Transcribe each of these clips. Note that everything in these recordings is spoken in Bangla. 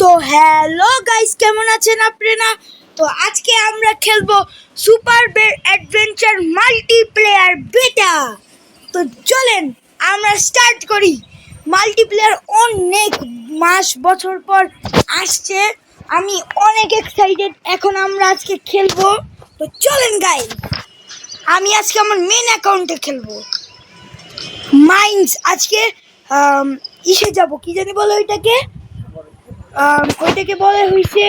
তো হ্যালো গাইস, কেমন আছেন আপনারা? তো আজকে আমরা খেলবো সুপার বের অ্যাডভেঞ্চার মাল্টিপ্লেয়ার বেটা। তো চলেন আমরা স্টার্ট করি। মাল্টিপ্লেয়ার অনেক মাস বছর পর আসছে, আমি অনেক এক্সাইটেড। এখন আমরা আজকে খেলবো। তো চলেন গাইস, আমি আজকে আমার মেন অ্যাকাউন্টে খেলবো মাইন্স। আজকে ইসে যাব, কি জানি বলে ওইটাকে, ওইটাকে বলে হয়েছে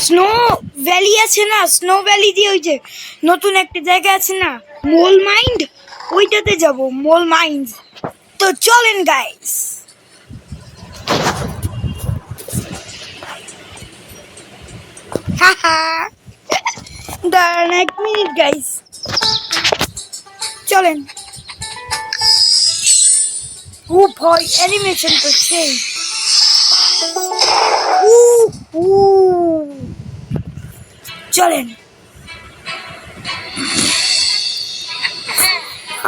স্নো ভ্যালি আছে না, স্নো ভ্যালি দিয়ে ওই যে নতুন একটা জায়গা আছে না, মোল মাইন্ড, ওইটাতে যাব, মোল মাইন্ড। তো চলেন গাইস। হাহা, দাঁড়ান 1 মিনিট গাইস, চলেন। ও ভয়, অ্যানিমেশন তো সেই। চলেন,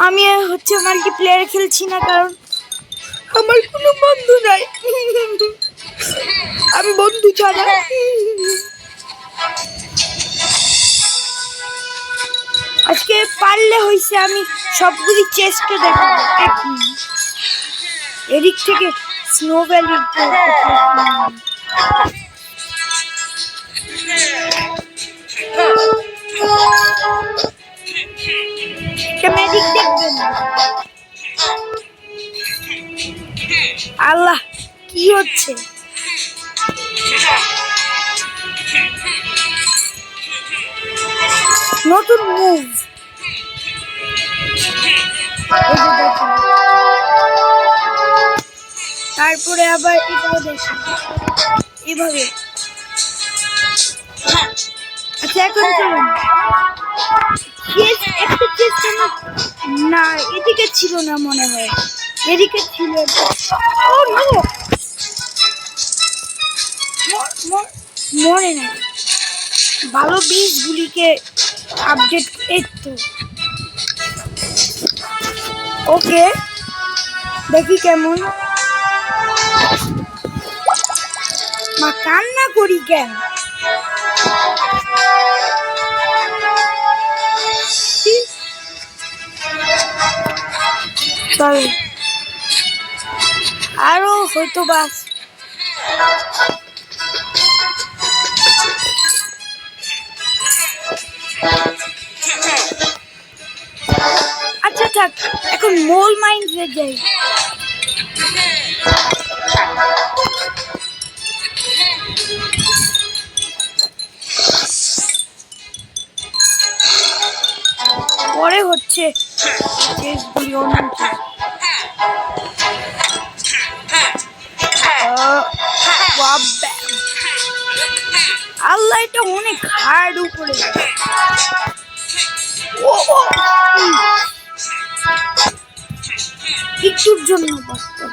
আমি হচ্ছে মাল্টিপ্লেয়ারে খেলছি না, কারণ আমার কোনো বন্ধু নাই, আমি বন্ধু ছাড়া। আজকে পারলে হয়েছে আমি সবগুলি চেষ্টা দেখাবো। এদিক থেকে স্নো ভ্যালি ম্যাজিক দেখবেন। আল্লাহ, কি হচ্ছে? নতুন মুভ, তারপরে আবার এটাও দেখি এভাবে। আচ্ছা, এখন চলুন। একটা চেষ্টা না, এদিকে ছিল না মনে হয়, এদিকে ছিল। ও নো, মনে না। ভালো বীজগুলিকে আপডেট একটু। ওকে, দেখি কেমন। মা, কান্না করি কেন? আরো হয়তো বা। আচ্ছা থাক, এখন মোল মাইন্ডে যাই। পরে হচ্ছে আল্লাহ, এটা অনেক হার্ড উপরে। একটুর জন্য বাস্তব।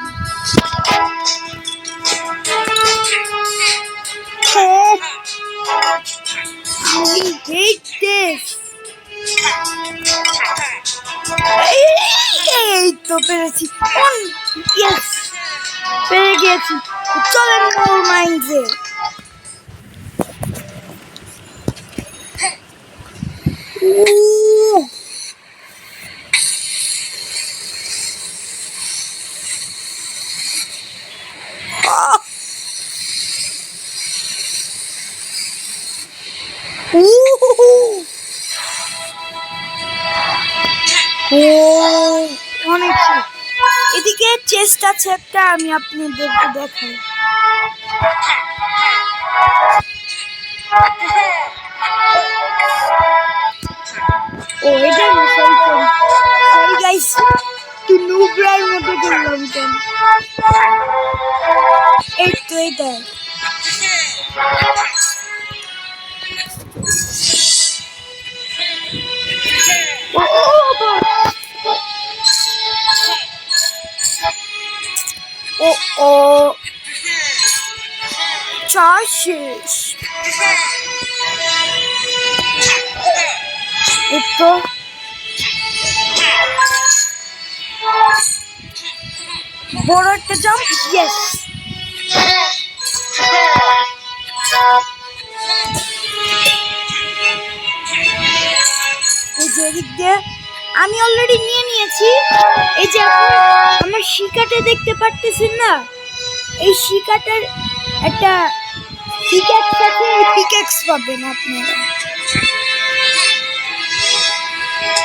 I hate this. এই তো পেরেছি, ইয়েস, পেরে গিয়েছি। চলেন মোর মাইন্ডে। অনেক এদিকে চেস্ট আছে একটা, আমি আপনাদেরকে দেখাই। ও এটা সরি গাইস, একটু নুবরার মতো করলাম কেন? এই তো এইটা। ও চাষিস একটু বড় একটা জাম্প, ইয়েস। যে এদিক দিয়ে আমি অলরেডি নিয়ে নিয়েছি। এই যে আমার শিকাটা দেখতে পারতেছেন না, এই শিকাটার একটা পিক্যাক্স আছে, এই পিক্যাক্স পাবেন আপনারা।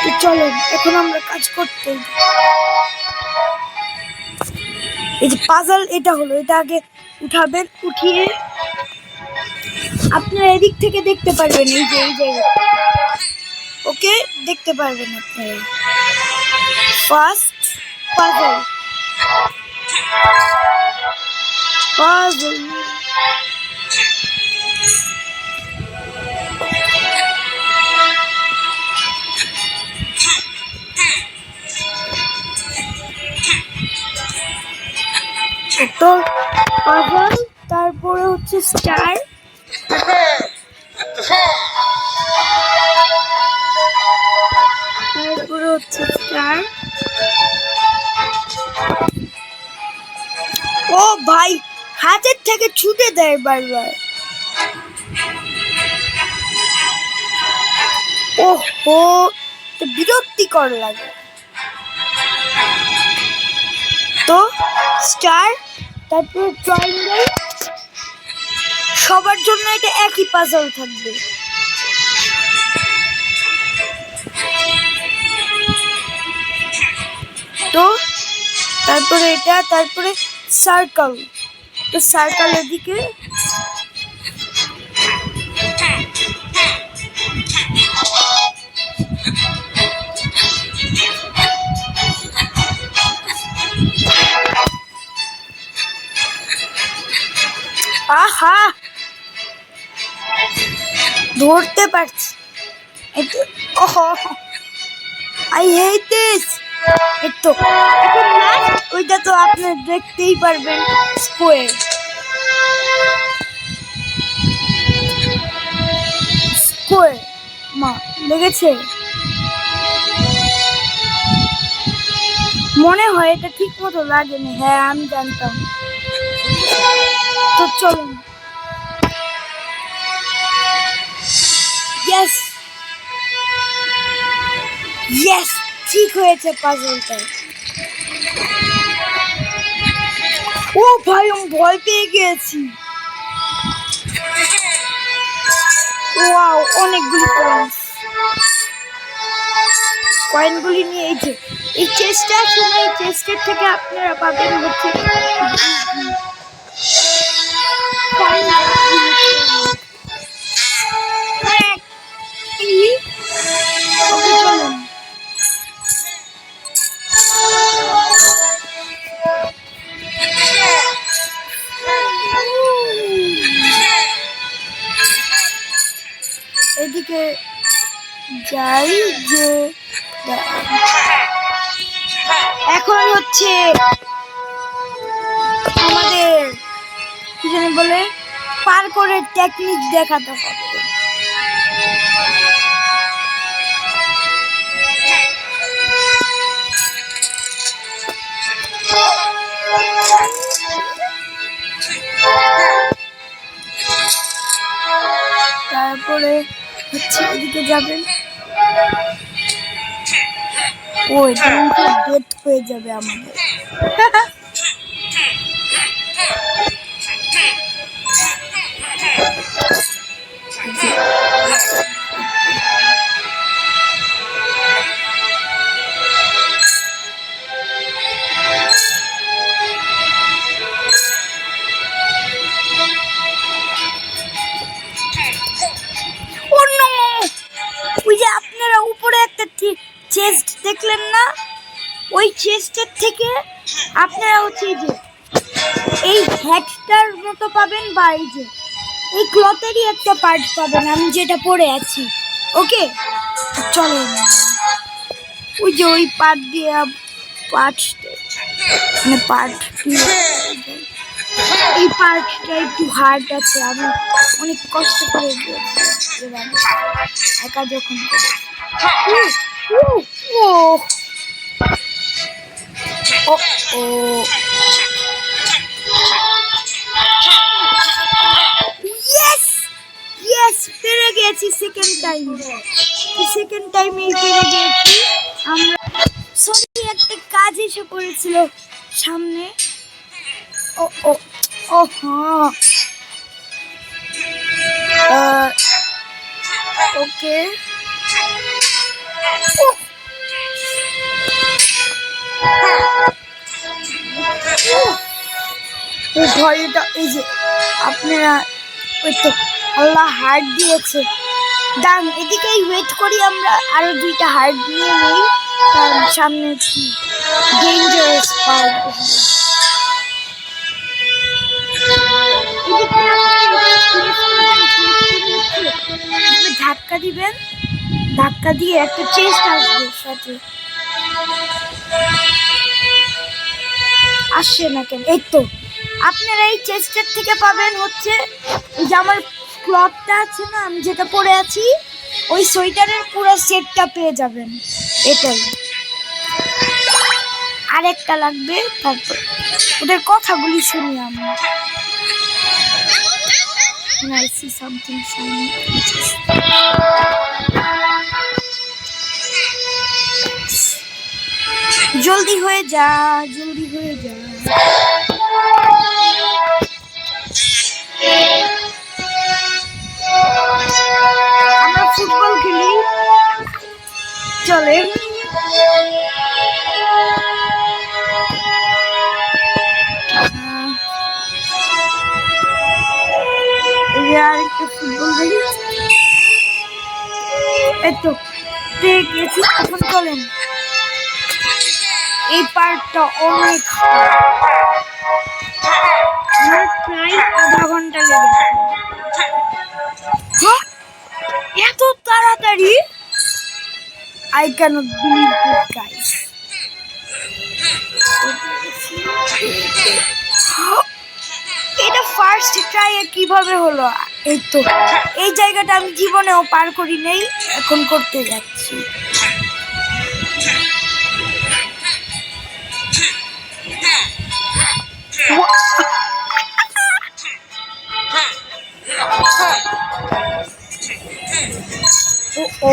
তো চলেন এখন আমরা কাজ করতে। এই যে পাজল এটা হলো, এটা আগে উঠাবেন, উঠিয়ে আপনারা এদিক থেকে দেখতে পারবেন এই যে এই জায়গা। ওকে, দেখতে পারবেন আপনারা। ফার্স্ট পাজল পাজল তো পাজল, তারপরে হচ্ছে স্টার, তারপরে হচ্ছে স্টার। ও ভাই, হাতের থেকে ছুটে দেয় বারবার। ওহো, তো বিরক্তিকর লাগে। তো স্টার, তারপর ট্রায়াঙ্গেল, সবার জন্য এটা একই পাজল থাকবে। তো তারপরে এটা, তারপরে সার্কেল। তো সার্কেল এদিকে, আহা ধরতে পারছি। ওহো, আই হেট দিস। তো এখন লাস্ট, ওইটা তো আপনি দেখতেই পারবেন, স্কোয়ার। স্কোয়ার মা লেগেছে, মনে হয় এটা ঠিক মতো লাগেনি। হ্যাঁ, আমি জানতাম। তো চলুন, ইয়েস ইয়েস, ঠিক হয়েছে পাজলটা। ও ভাই, আমি ভয় পেয়ে গেছি। ওয়াও, অনেকগুলি কয়েন্স। কয়েনগুলি নিয়ে এই যে এই চেস্টটা আছে না, এই চেস্টের থেকে আপনারা পাবেন হচ্ছে এদিকে যাই। যে এখন হচ্ছে আমাদের কি জানি বলে, পার করে টেকনিক দেখাতে হবে। তারপরে হচ্ছে এদিকে যাবেন। ও, এটা ডেথ হয়ে যাবে আমাদের। ওই যে আপনারা উপরে একটা চেস্ট দেখলেন না, ওই চেস্টের থেকে আপনারা হচ্ছে এই হ্যাটটার মতো পাবেন, বা এই যে এই ক্লথেরই একটা পার্ট পাবেন, আমি যেটা পরে আছি। ওকে, চলেন। ওই যে ওই পার্ট দিয়ে এই পার্টটা একটু হার্ড আছে, আমি অনেক কষ্ট করে দিয়েছি একা যখন। ইয়েস ইয়েস, পেরে গেছি সেকেন্ড টাইম। সেকেন্ড টাইমে পেরে গিয়েছি আমরা। সরি, একটা কাজ এসে পড়েছিল সামনে। ও ও ও হ্যাঁ, ওকে। ঘড়িটা এই যে আপনারা, ওই তো আল্লাহ হার্ট দিয়েছে। দাম এদিকেই ওয়েট করি, আমরা আরো 2টা হার্ট নিয়ে নেই, কারণ সামনে ডেঞ্জারাস পার্ট। ধাক্কা দিবেন, ধাক্কা দিয়ে একটা চেস্ট আসবে সাথে। আসছে না কেন? এই তো আপনারা এই চেস্টের থেকে পাবেন হচ্ছে যে আমার ক্লথটা আছে না, আমি যেটা পরে আছি, ওই সোয়েটারের পুরো সেটটা পেয়ে যাবেন। এটাই আরেকটা লাগবে। তারপর ওদের কথাগুলি শুনি আমি। I see something shiny. জলদি হয়ে যা, জলদি হয়ে যা। আমরা ফুটবল খেলি, চলে। আরেকটা ফুটবল খেলি। এই তো পেয়ে গেছি, এখন চলেন। এই পার্টটা অনেক প্রায় আধা ঘন্টা লেগেছে। এত তাড়াতাড়ি! I cannot believe this, guys. এটা ফার্স্ট ট্রাইয়ে কিভাবে হলো? এই তো এই জায়গাটা আমি জীবনেও পার করি নেই, এখন করতে যাচ্ছি। ও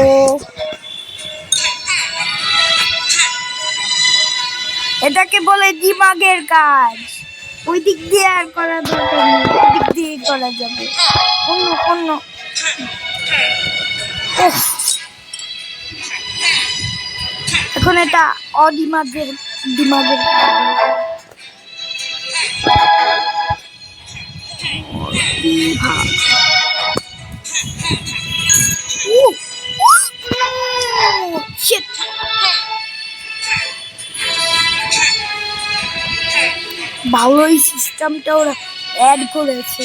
এটাকে বলে দিমাগের কাজ। ওই দিক দিয়ে আর করা দরকার নেই, ওই দিক দিয়ে করা যাবে। অন্য অন্য এখন এটা অদিমাগের দিমাগের ভালোই সিস্টেমটা ওরা অ্যাড করেছে।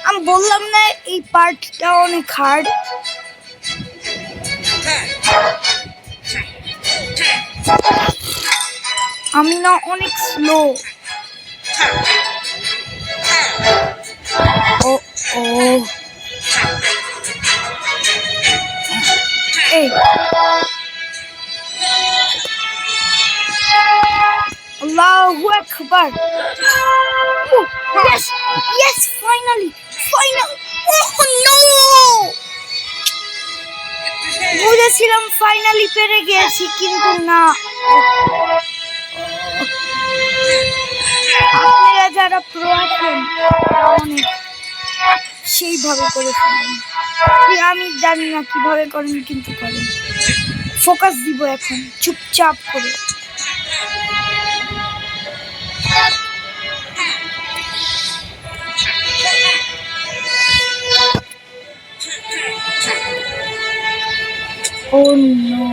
আমি বললাম না এই পার্টটা অনেক হার্ড। আমি না অনেক স্লো। ও ও এই Allahu Akbar. Oh, yes, yes, finally. Oh no! বুঝেছিলাম ফাইনালি পেরে গেছি, কিন্তু না। আপনারা যারা প্রো আছেন অনেক সেইভাবে করে ফেলেন। আমি জানি না কিভাবে করেন, কিন্তু করেন। ফোকাস দিব এখন চুপচাপ করে। Oh no.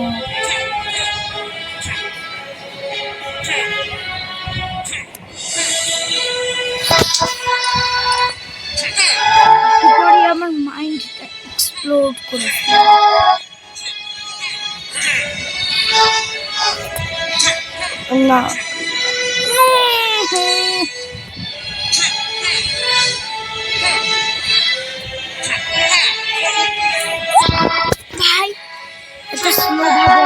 আমার মাইন্ডটা এক্সপ্লোড করে না। ভাই এটা স্লো ভাবে